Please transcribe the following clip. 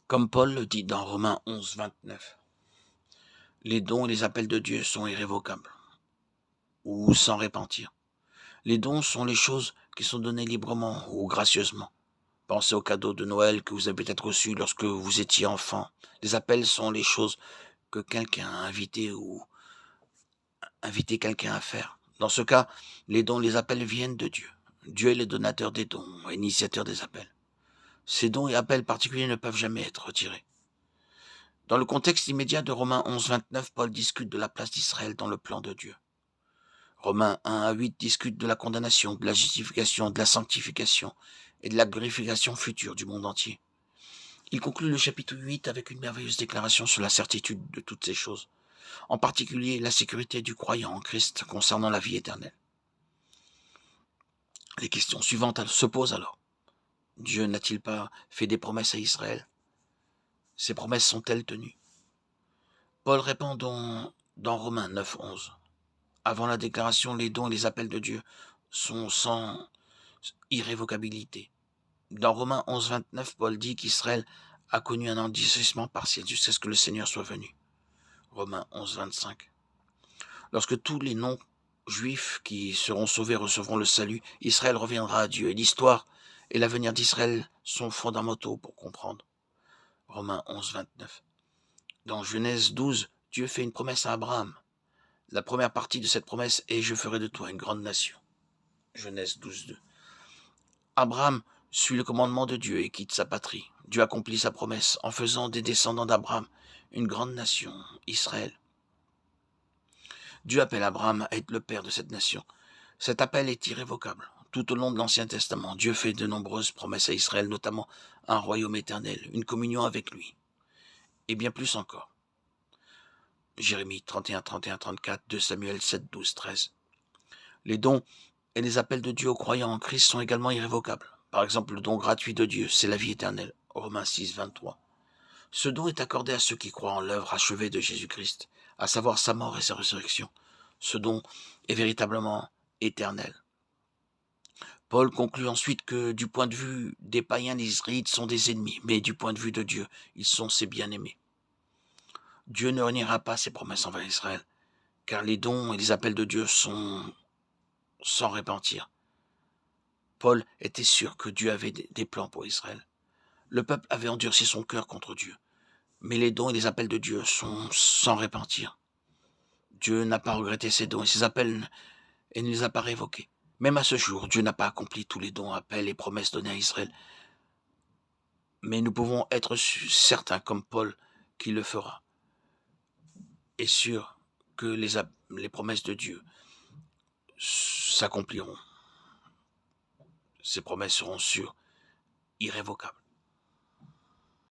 Comme Paul le dit dans Romains 11, 29, les dons et les appels de Dieu sont irrévocables ou sans repentir. Les dons sont les choses qui sont données librement ou gracieusement. Pensez aux cadeaux de Noël que vous avez peut-être reçus lorsque vous étiez enfant. Les appels sont les choses que quelqu'un a invité ou invité quelqu'un à faire. Dans ce cas, les dons, les appels viennent de Dieu. Dieu est le donateur des dons, initiateur des appels. Ces dons et appels particuliers ne peuvent jamais être retirés. Dans le contexte immédiat de Romains 11, 29, Paul discute de la place d'Israël dans le plan de Dieu. Romains 1 à 8 discute de la condamnation, de la justification, de la sanctification et de la glorification future du monde entier. Il conclut le chapitre 8 avec une merveilleuse déclaration sur la certitude de toutes ces choses, en particulier la sécurité du croyant en Christ concernant la vie éternelle. Les questions suivantes se posent alors. Dieu n'a-t-il pas fait des promesses à Israël? Ces promesses sont-elles tenues? Paul répond dans Romains 9, 11. Avant la déclaration, les dons et les appels de Dieu sont sans irrévocabilité. Dans Romains 11, 29, Paul dit qu'Israël a connu un endurcissement partiel jusqu'à ce que le Seigneur soit venu. Romains 11, 25. Lorsque tous les non-juifs qui seront sauvés recevront le salut, Israël reviendra à Dieu. Et l'histoire et l'avenir d'Israël sont fondamentaux pour comprendre. Romains 11, 29. Dans Genèse 12, Dieu fait une promesse à Abraham. La première partie de cette promesse est « Je ferai de toi une grande nation ». Genèse 12, 2. Abraham suit le commandement de Dieu et quitte sa patrie. Dieu accomplit sa promesse en faisant des descendants d'Abraham une grande nation, Israël. Dieu appelle Abraham à être le père de cette nation. Cet appel est irrévocable. Tout au long de l'Ancien Testament, Dieu fait de nombreuses promesses à Israël, notamment un royaume éternel, une communion avec lui, et bien plus encore. Jérémie 31, 31, 34, 2 Samuel 7, 12, 13. Les dons et les appels de Dieu aux croyants en Christ sont également irrévocables. Par exemple, le don gratuit de Dieu, c'est la vie éternelle. Romains 6, 23. Ce don est accordé à ceux qui croient en l'œuvre achevée de Jésus-Christ, à savoir sa mort et sa résurrection. Ce don est véritablement éternel. Paul conclut ensuite que du point de vue des païens, les Israélites sont des ennemis, mais du point de vue de Dieu, ils sont ses bien-aimés. Dieu ne reniera pas ses promesses envers Israël, car les dons et les appels de Dieu sont sans repentir. Paul était sûr que Dieu avait des plans pour Israël. Le peuple avait endurci son cœur contre Dieu, mais les dons et les appels de Dieu sont sans repentir. Dieu n'a pas regretté ses dons et ses appels et ne les a pas révoqués. Même à ce jour, Dieu n'a pas accompli tous les dons, appels et promesses donnés à Israël. Mais nous pouvons être certains, comme Paul, qu'il le fera. Et sûr que les promesses de Dieu s'accompliront. Ces promesses seront sûres, irrévocables.